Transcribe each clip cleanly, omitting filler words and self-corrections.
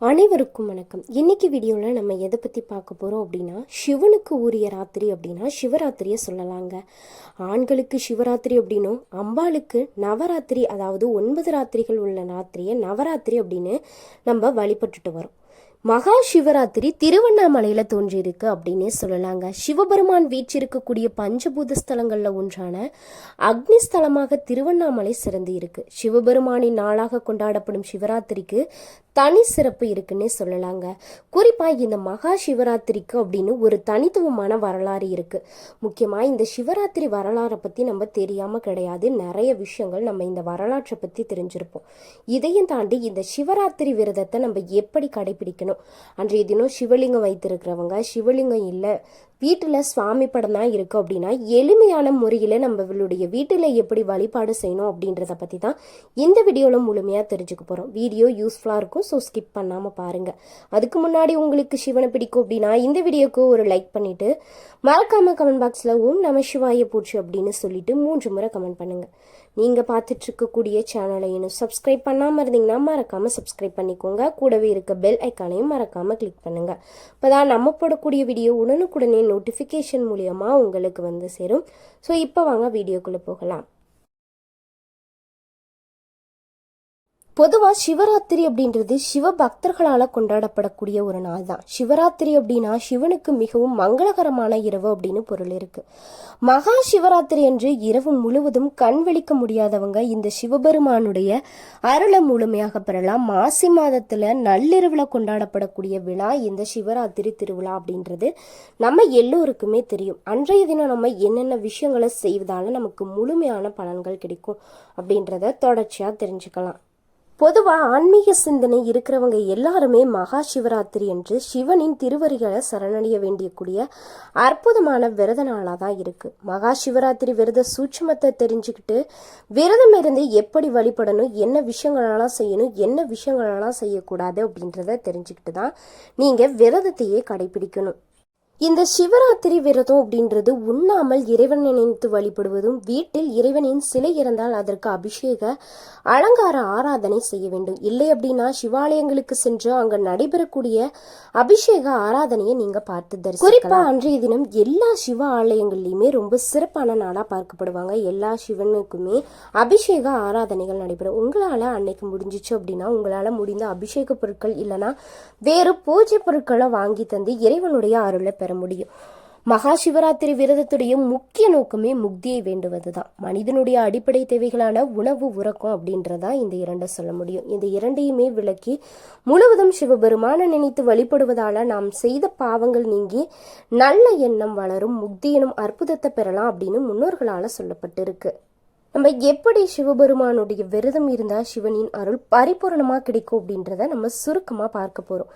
அனைவருக்கும் வணக்கம். இன்னைக்கு வீடியோவில் நம்ம எதை பற்றி பார்க்க போகிறோம் அப்படின்னா, சிவனுக்கு உரிய ராத்திரி அப்படின்னா சிவராத்திரியை சொல்லலாங்க. ஆண்களுக்கு சிவராத்திரி அப்படின்னும், அம்பாளுக்கு நவராத்திரி, அதாவது 9 ராத்திரிகள் உள்ள ராத்திரியை நவராத்திரி அப்படின்னு நம்ம வழிபட்டுட்டு வரோம். மகா சிவராத்திரி திருவண்ணாமலையில தோன்றியிருக்கு அப்படின்னே சொல்லலாங்க. சிவபெருமான் வீற்றிருக்கக்கூடிய பஞ்சபூத ஸ்தலங்கள்ல ஒன்றான அக்னி ஸ்தலமாக திருவண்ணாமலை சிறந்து இருக்கு. சிவபெருமானின் நாளாக கொண்டாடப்படும் சிவராத்திரிக்கு தனி சிறப்பு இருக்குன்னே சொல்லலாங்க. குறிப்பா இந்த மகா சிவராத்திரிக்கு அப்படின்னு ஒரு தனித்துவமான வரலாறு இருக்கு. முக்கியமா இந்த சிவராத்திரி வரலாறை பத்தி நம்ம தெரியாம கிடையாது. நிறைய விஷயங்கள் நம்ம இந்த வரலாற்றை பத்தி தெரிஞ்சிருப்போம். இதையும் தாண்டி இந்த சிவராத்திரி விரதத்தை நம்ம எப்படி கடைபிடிக்கணும், அன்றைய தினம் சிவலிங்கம் வைத்திருக்கிறவங்க சிவலிங்கம் இல்லை, வீட்டில் சுவாமி படம் தான் இருக்கு அப்படின்னா எளிமையான முறையில் நம்மளுடைய வீட்டில் எப்படி வழிபாடு செய்யணும் அப்படின்றத பற்றி தான் இந்த வீடியோவில் முழுமையாக தெரிஞ்சுக்க போகிறோம். வீடியோ யூஸ்ஃபுல்லாக இருக்கும், ஸோ ஸ்கிப் பண்ணாமல் பாருங்கள். அதுக்கு முன்னாடி உங்களுக்கு சிவனை பிடிக்கும் அப்படின்னா இந்த வீடியோக்கு ஒரு லைக் பண்ணிவிட்டு மறக்காமல் கமெண்ட் பாக்ஸில் ஓம் நம சிவாய போச்சு அப்படின்னு சொல்லிட்டு 3 முறை கமெண்ட் பண்ணுங்கள். நீங்கள் பார்த்துட்டு இருக்கக்கூடிய சேனலை இன்னும் சப்ஸ்கிரைப் பண்ணாமல் இருந்தீங்கன்னா மறக்காமல் சப்ஸ்கிரைப் பண்ணிக்கோங்க. கூடவே இருக்க பெல் ஐக்கானையும் மறக்காமல் கிளிக் பண்ணுங்கள். இப்போ தான் நம்ம போடக்கூடிய வீடியோ உடனுக்குடனே நோட்டிஃபிகேஷன் மூலியமாக உங்களுக்கு வந்து சேரும். ஸோ இப்போ வாங்க வீடியோக்குள்ளே போகலாம். பொதுவாக சிவராத்திரி அப்படின்றது சிவ பக்தர்களால் கொண்டாடப்படக்கூடிய ஒரு நாள் தான். சிவராத்திரி அப்படின்னா சிவனுக்கு மிகவும் மங்களகரமான இரவு அப்படின்னு பொருள் இருக்கு. மகா சிவராத்திரி என்று இரவு முழுவதும் கண் விழிக்க முடியாதவங்க இந்த சிவபெருமானுடைய அருளை முழுமையாக பெறலாம். மாசி மாதத்துல நள்ளிரவுல கொண்டாடப்படக்கூடிய விழா இந்த சிவராத்திரி திருவிழா அப்படின்றது நம்ம எல்லோருக்குமே தெரியும். அன்றைய தினம் நம்ம என்னென்ன விஷயங்களை செய்வதால நமக்கு முழுமையான பலன்கள் கிடைக்கும் அப்படின்றத தொடர்ச்சியா தெரிஞ்சுக்கலாம். பொதுவாக ஆன்மீக சிந்தனை இருக்கிறவங்க எல்லாருமே மகா சிவராத்திரி என்று சிவனின் திருவரிகளை சரணடைய வேண்டியக்கூடிய அற்புதமான விரத நாளாக தான் இருக்கு. மகா சிவராத்திரி விரத சூட்சுமத்தை தெரிஞ்சுக்கிட்டு விரதம் இருந்து எப்படி வழிபடணும், என்ன விஷயங்களெல்லாம் செய்யணும், என்ன விஷயங்களெல்லாம் செய்யக்கூடாது அப்படின்றத தெரிஞ்சுக்கிட்டு தான் நீங்கள் விரதத்தையே கடைபிடிக்கணும். இந்த சிவராத்திரி விரதம் அப்படின்றது உண்ணாமல் இறைவன் நினைத்து வழிபடுவதும், வீட்டில் இறைவனின் சிலை இருந்தால் அதற்கு அபிஷேக அலங்கார ஆராதனை செய்ய வேண்டும். இல்லை அப்படின்னா சிவாலயங்களுக்கு சென்று அங்க நடைபெறக்கூடிய அபிஷேக ஆராதனையை நீங்க பார்த்து தரிசிக்கலாம். குறிப்பா அன்றைய தினம் எல்லா சிவ ஆலயங்கள்லயுமே ரொம்ப சிறப்பான நாளா பார்க்கப்படுவாங்க. எல்லா சிவனுக்குமே அபிஷேக ஆராதனைகள் நடைபெறும். உங்களால அன்னைக்கு முடிஞ்சிச்சு அப்படின்னா உங்களால முடிந்த அபிஷேக பொருட்கள் இல்லைன்னா வேறு பூஜை பொருட்களை வாங்கி தந்து இறைவனுடைய அருளை பெற முடியும். மகா சிவராத்திரி விரதத்துடைய முக்கிய நோக்கமே முக்தியை வேண்டுவதுதான். மனிதனுடைய அடிப்படை தேவைகளான உணவு, உறக்கம் அப்படின்றதா இந்த இரண்டை சொல்ல முடியும். இந்த இரண்டையுமே விளக்கி முழுவதும் சிவபெருமான நினைத்து வழிபடுவதால நாம் செய்த பாவங்கள் நீங்கி நல்ல எண்ணம் வளரும், முக்தி எனும் அற்புதத்தை பெறலாம் அப்படின்னு முன்னோர்களால சொல்லப்பட்டிருக்கு. நம்ம எப்படி சிவபெருமானுடைய விரதம் இருந்தால் சிவனின் அருள் பரிபூர்ணமாக கிடைக்கும் அப்படின்றத நம்ம சுருக்கமாக பார்க்க போகிறோம்.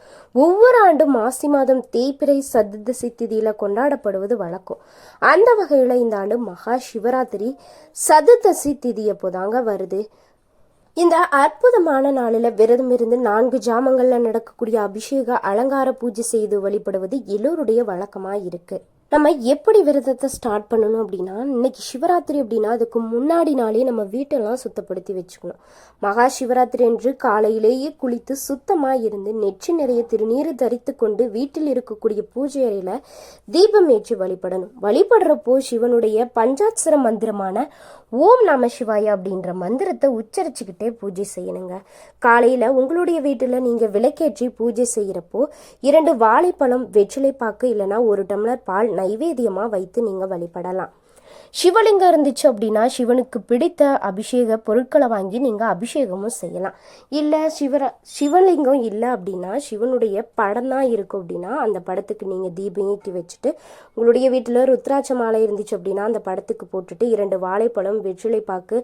ஒவ்வொரு ஆண்டும் மாசி மாதம் தேய்பிறை சதுர்தசி திதியில் கொண்டாடப்படுவது வழக்கம். அந்த வகையில் இந்த ஆண்டு மகா சிவராத்திரி சதுர்தசி திதி அப்போதாங்க வருது. இந்த அற்புதமான நாளில் விரதம் இருந்து 4 ஜாமங்கள்ல நடக்கக்கூடிய அபிஷேக அலங்கார பூஜை செய்து வழிபடுவது எல்லோருடைய வழக்கமாக இருக்கு. நம்ம எப்படி விரதத்தை ஸ்டார்ட் பண்ணணும் அப்படின்னா, இன்னைக்கு சிவராத்திரி அப்படின்னா அதுக்கு முன்னாடி நாளே நம்ம வீட்டெல்லாம் சுத்தப்படுத்தி வச்சுக்கணும். மகா சிவராத்திரி என்று காலையிலேயே குளித்து சுத்தமாக இருந்து நெற்றி நிறைய திருநீர் தரித்து கொண்டு வீட்டில் இருக்கக்கூடிய பூஜை அறையில தீபம் ஏற்றி வழிபடணும். வழிபடுறப்போ சிவனுடைய பஞ்சாட்சர மந்திரமான ஓம் நம சிவாய அப்படின்ற மந்திரத்தை உச்சரிச்சுக்கிட்டே பூஜை செய்யணுங்க. காலையில உங்களுடைய வீட்டுல நீங்க விளக்கேற்றி பூஜை செய்யறப்போ 2 வாழைப்பழம், வெற்றிலைப்பாக்கு இல்லைன்னா 1 டம்ளர் பால் நைவேத்தியமா வைத்து நீங்க வழிபடலாம். சிவலிங்கம் இருந்துச்சு அப்படின்னா சிவனுக்கு பிடித்த அபிஷேக பொருட்களை வாங்கி நீங்கள் அபிஷேகமும் செய்யலாம். இல்லை சிவலிங்கம் இல்லை அப்படின்னா சிவனுடைய படம் தான் இருக்கும் அப்படின்னா அந்த படத்துக்கு நீங்கள் தீபம் ஏற்றி வச்சுட்டு, உங்களுடைய வீட்டில் ருத்ராட்ச மாலை இருந்துச்சு அப்படின்னா அந்த படத்துக்கு போட்டுட்டு 2 வாழைப்பழம், வெற்றிலைப்பாக்கு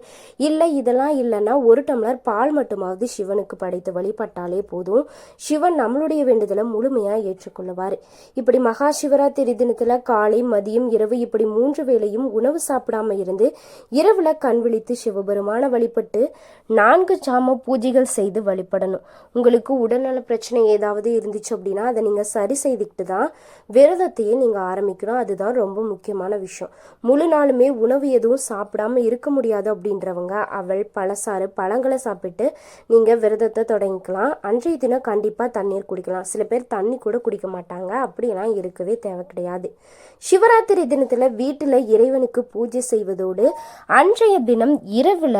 இல்லை இதெல்லாம் இல்லைன்னா 1 டம்ளர் பால் மட்டுமாவது சிவனுக்கு படைத்து வழிபட்டாலே போதும். சிவன் நம்மளுடைய வேண்டுதலை முழுமையாக ஏற்றுக்கொள்ளுவார். இப்படி மகா சிவராத்திரி தினத்தில் காலை, மதியம், இரவு இப்படி 3 வேளையும் உணவு உணவு சாப்பிடாம இருந்து இரவுல கண் விழித்து சிவபெருமான வழிபட்டு 4 ஜாம பூஜைகள் செய்து வழிபடணும். உங்களுக்கு உடல்நல பிரச்சனை ஏதாவது இருந்துச்சு அப்படின்னா அதை நீங்க சரி செய்துக்கிட்டு தான் விரதத்தையே நீங்க ஆரம்பிக்கணும். அதுதான் ரொம்ப முக்கியமான விஷயம். முழு நாளுமே உணவு எதுவும் சாப்பிடாம இருக்க முடியாது அப்படின்றவங்க அவல், பழசாறு, பழங்களை சாப்பிட்டு நீங்க விரதத்தை தொடங்கிக்கலாம். அன்றைய தினம் கண்டிப்பா தண்ணீர் குடிக்கலாம். சில பேர் தண்ணி கூட குடிக்க மாட்டாங்க, அப்படிலாம் இருக்கவே தேவை கிடையாது. சிவராத்திரி தினத்துல வீட்டுல இறைவனுக்கு பூஜை செய்வதோடு அன்றைய தினம் இரவுல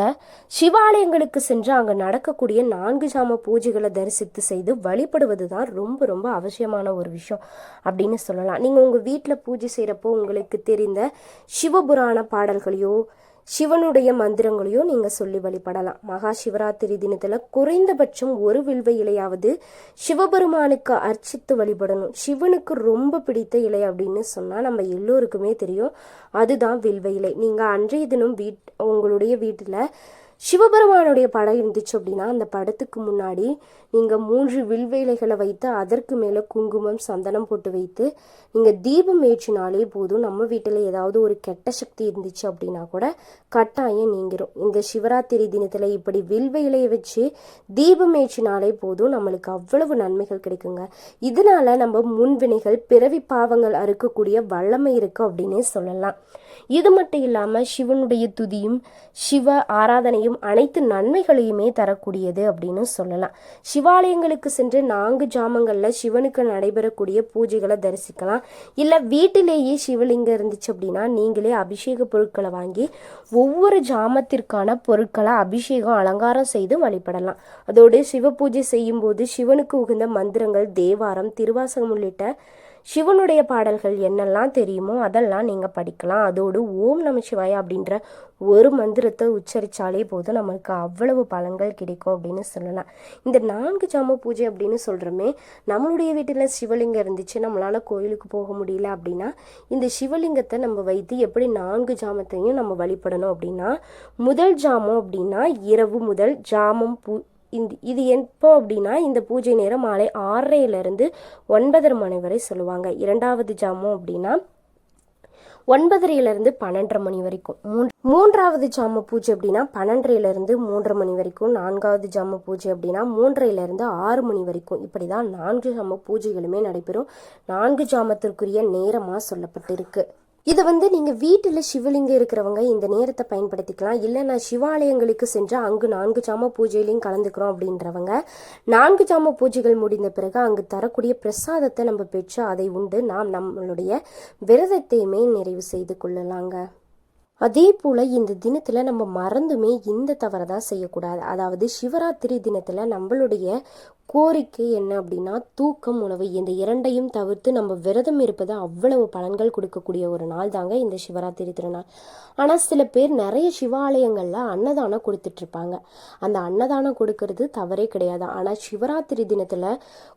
சிவாலயங்களுக்கு சென்று அங்க நடக்கக்கூடிய 4 ஜாம பூஜைகளை தரிசித்து செய்து வழிபடுவது தான் ரொம்ப ரொம்ப அவசியமான ஒரு விஷயம் அப்படின்னு சொல்லலாம். நீங்க உங்க வீட்டுல பூஜை செய்யறப்போ உங்களுக்கு தெரிந்த சிவபுராண பாடல்களையோ சிவனுடைய மந்திரங்களையும் நீங்க சொல்லி வழிபடலாம். மகா சிவராத்திரி தினத்துல குறைந்தபட்சம் ஒரு வில்வ இலையாவது சிவபெருமானுக்கு அர்ச்சித்து வழிபடணும். சிவனுக்கு ரொம்ப பிடித்த இலை அப்படின்னு சொன்னா நம்ம எல்லோருக்குமே தெரியும், அதுதான் வில்வ இலை. நீங்க அன்றைய தினம் உங்களுடைய வீட்டுல சிவபெருமானுடைய படம் இருந்துச்சு அப்படின்னா அந்த படத்துக்கு முன்னாடி நீங்க 3 வில்வ இலைகளை வைத்து அதற்கு மேல குங்குமம், சந்தனம் போட்டு வைத்து நீங்க தீபம் ஏற்றினாலே போதும். நம்ம வீட்டுல ஏதாவது ஒரு கெட்ட சக்தி இருந்துச்சு அப்படின்னா கூட கட்டாயம் நீங்கிரும். இந்த சிவராத்திரி தினத்துல இப்படி வில்வ இலையை வச்சு தீபம் ஏற்றினாலே போதும், நம்மளுக்கு அவ்வளவு நன்மைகள் கிடைக்குங்க. இதனால நம்ம முன்வினைகள், பிறவி பாவங்கள் அறுக்கக்கூடிய வல்லமை இருக்கு அப்படின்னே சொல்லலாம். இது மட்டும் இல்லாம சிவனுடைய துதியும் சிவ ஆராதனையும் அனைத்து நன்மைகளையுமே தரக்கூடியது அப்படின்னு சொல்லலாம். சிவாலயங்களுக்கு சென்று 4 ஜாமங்கள்ல சிவனுக்கு நடைபெறக்கூடிய பூஜைகளை தரிசிக்கலாம். இல்ல வீட்டிலேயே சிவலிங்கம் இருந்துச்சு அப்படின்னா நீங்களே அபிஷேக பொருட்களை வாங்கி ஒவ்வொரு ஜாமத்திற்கான பொருட்களை அபிஷேகம், அலங்காரம் செய்து வழிபடலாம். அதோடு சிவ பூஜை செய்யும் போது சிவனுக்கு உகந்த மந்திரங்கள், தேவாரம், திருவாசகம் உள்ளிட்ட சிவனுடைய பாடல்கள் என்னெல்லாம் தெரியுமோ அதெல்லாம் நீங்க படிக்கலாம். அதோடு ஓம் நமசிவாய அப்படின்ற ஒரு மந்திரத்தை உச்சரிச்சாலே போதும் நம்மளுக்கு அவ்வளவு பலன்கள் கிடைக்கும் அப்படின்னு சொல்லலாம். இந்த 4 ஜாம பூஜை அப்படின்னு சொல்றோமே, நம்மளுடைய வீட்டுல சிவலிங்கம் இருந்துச்சு, நம்மளால கோயிலுக்கு போக முடியல அப்படின்னா இந்த சிவலிங்கத்தை நம்ம வைத்து எப்படி 4 ஜாமத்தையும் நம்ம வழிபடணும் அப்படின்னா, முதல் ஜாமம் அப்படின்னா இரவு முதல் ஜாமம் இது எப்போ அப்படின்னா இந்த பூஜை நேரம் மாலை 6:30 9:30 மணி வரை சொல்லுவாங்க. 2வது ஜாமம் அப்படின்னா 9:30 12:30 மணி வரைக்கும். 3வது ஜாம பூஜை அப்படின்னா 12:30 3:30 மணி வரைக்கும். 4வது ஜாம பூஜை அப்படின்னா 3:30 6 மணி வரைக்கும். இப்படிதான் 4 ஜாம பூஜைகளுமே நடைபெறும். 4 ஜாமத்திற்குரிய நேரமா சொல்லப்பட்டிருக்கு. இதை நீங்க வீட்டுல சிவலிங்கம் இருக்கிறவங்க இந்த நேரத்தை பயன்படுத்திக்கலாம். இல்ல நான் சிவாலயங்களுக்கு சென்று அங்கு 4 ஜாம பூஜையிலையும் கலந்துக்கிறோம் அப்படின்றவங்க 4 ஜாம பூஜைகள் முடிந்த பிறகு அங்கு தரக்கூடிய பிரசாதத்தை நம்ம பெற்று அதை உண்டு நாம் நம்மளுடைய விரதத்தையுமே நிறைவு செய்து கொள்ளலாங்க. அதே போல இந்த தினத்துல நம்ம மறந்துமே இந்த தவறை தான் செய்யக்கூடாது. அதாவது சிவராத்திரி தினத்துல நம்மளுடைய கோரிக்கை என்ன அப்படின்னா தூக்கம், உணவு இந்த 2ஐயும் தவிர்த்து நம்ம விரதம் இருப்பது அவ்வளவு பலன்கள் கொடுக்கக்கூடிய ஒரு நாள் தாங்க இந்த சிவராத்திரி திருநாள். ஆனா சில பேர் நிறைய சிவாலயங்கள்ல அன்னதானம் கொடுத்துட்டு இருப்பாங்க. அந்த அன்னதானம் கொடுக்கறது தவறே கிடையாது. ஆனா சிவராத்திரி தினத்துல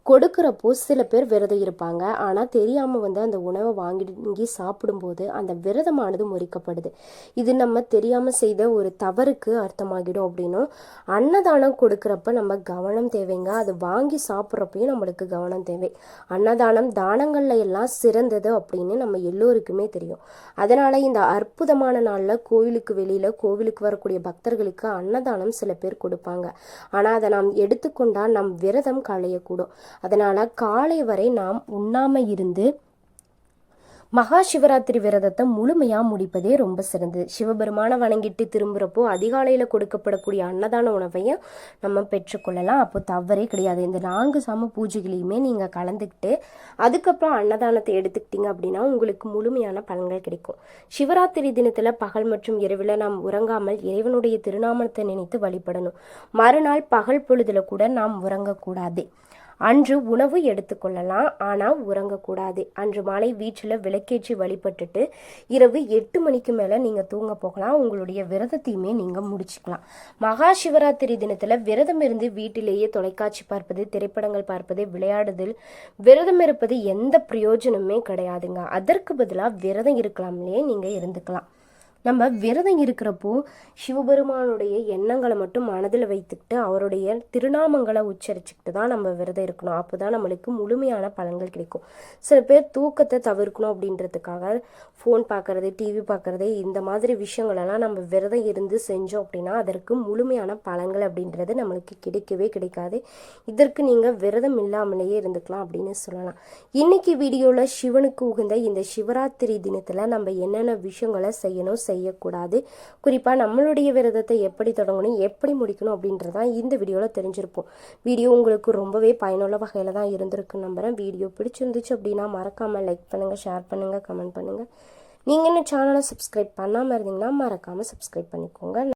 கொடுக்கறப்போ சில பேர் விரதம் இருப்பாங்க. ஆனா தெரியாம அந்த உணவை வாங்கி சாப்பிடும்போது அந்த விரதமானது முறிக்கப்படுது. இது நம்ம தெரியாம செய்த ஒரு தவறுக்கு அர்த்தமாகிடும் அப்படின்னும், அன்னதானம் கொடுக்கறப்ப நம்ம கவனம் தேவைங்க. அது வாங்கி சாப்பிட்றப்பையும் நம்மளுக்கு கவனம் தேவை. அன்னதானம் தானங்கள்ல எல்லாம் சிறந்தது அப்படின்னு நம்ம எல்லோருக்குமே தெரியும். அதனால இந்த அற்புதமான நாள்ல கோவிலுக்கு வெளியில கோவிலுக்கு வரக்கூடிய பக்தர்களுக்கு அன்னதானம் சில பேர் கொடுப்பாங்க. ஆனா அதை நாம் எடுத்துக்கொண்டா நம் விரதம் களையக்கூடும். அதனால காலை வரை நாம் உண்ணாம இருந்து மகா சிவராத்திரி விரதத்தை முழுமையா முடிப்பதே ரொம்ப சிறந்தது. சிவபெருமான வணங்கிட்டு திரும்புறப்போ அதிகாலையில கொடுக்கப்படக்கூடிய அன்னதான உணவையும் நம்ம பெற்றுக்கொள்ளலாம். அப்போ தவறே கிடையாது. இந்த 4 ஜாம பூஜைகளையுமே நீங்க கலந்துக்கிட்டு அதுக்கப்புறம் அன்னதானத்தை எடுத்துக்கிட்டீங்க அப்படின்னா உங்களுக்கு முழுமையான பலன்கள் கிடைக்கும். சிவராத்திரி தினத்துல பகல் மற்றும் இரவுல நாம் உறங்காமல் இறைவனுடைய திருநாமத்தை நினைத்து வழிபடணும். மறுநாள் பகல் பொழுதுல கூட நாம் உறங்கக்கூடாது. அன்று உணவு எடுத்துக்கொள்ளலாம், ஆனால் உறங்கக்கூடாது. அன்று மாலை வீட்டில் விளக்கேற்றி வழிபட்டுட்டு இரவு 8 மணிக்கு மேலே நீங்கள் தூங்க போகலாம். உங்களுடைய விரதத்தையுமே நீங்கள் முடிச்சுக்கலாம். மகா சிவராத்திரி தினத்தில் விரதம் இருந்து வீட்டிலேயே தொலைக்காட்சி பார்ப்பது, திரைப்படங்கள் பார்ப்பது, விளையாடுதல், விரதம் இருப்பது எந்த பிரயோஜனமே கிடையாதுங்க. அதற்கு பதிலாக விரதம் இருக்கலாம்லேயே நீங்கள் இருந்துக்கலாம். நம்ம விரதம் இருக்கிறப்போ சிவபெருமானுடைய எண்ணங்களை மட்டும் மனதில் வைத்துக்கிட்டு அவருடைய திருநாமங்களை உச்சரிச்சுக்கிட்டு தான் நம்ம விரதம் இருக்கணும். அப்போ தான் நம்மளுக்கு முழுமையான பலன்கள் கிடைக்கும். சில பேர் தூக்கத்தை தவிர்க்கணும் அப்படின்றதுக்காக ஃபோன் பார்க்கறது, டிவி பார்க்கறது, இந்த மாதிரி விஷயங்களெல்லாம் நம்ம விரதம் இருந்து செஞ்சோம் அப்படின்னா அதற்கு முழுமையான பலன்கள் அப்படின்றது நம்மளுக்கு கிடைக்கவே கிடைக்காது. இதற்கு நீங்கள் விரதம் இல்லாமலேயே இருந்துக்கலாம் அப்படின்னு சொல்லலாம். இன்னைக்கு வீடியோவில் சிவனுக்கு உகந்த இந்த சிவராத்திரி தினத்தில் நம்ம என்னென்ன விஷயங்களை செய்யணும், செய்யக்கூடாது, குறிப்பாக நம்மளுடைய விரதத்தை எப்படி தொடங்கணும், எப்படி முடிக்கணும் அப்படின்றதான் இந்த வீடியோவில் தெரிஞ்சிருப்போம். வீடியோ உங்களுக்கு ரொம்பவே பயனுள்ள வகையில் தான் இருந்திருக்குன்னு நம்புகிறேன். வீடியோ பிடிச்சிருந்துச்சு அப்படின்னா மறக்காமல் லைக் பண்ணுங்கள், ஷேர் பண்ணுங்கள், கமெண்ட் பண்ணுங்கள். நீங்கள் இன்னும் சேனலை சப்ஸ்கிரைப் பண்ணாமல் இருந்தீங்கன்னா மறக்காமல் சப்ஸ்கிரைப் பண்ணிக்கோங்க.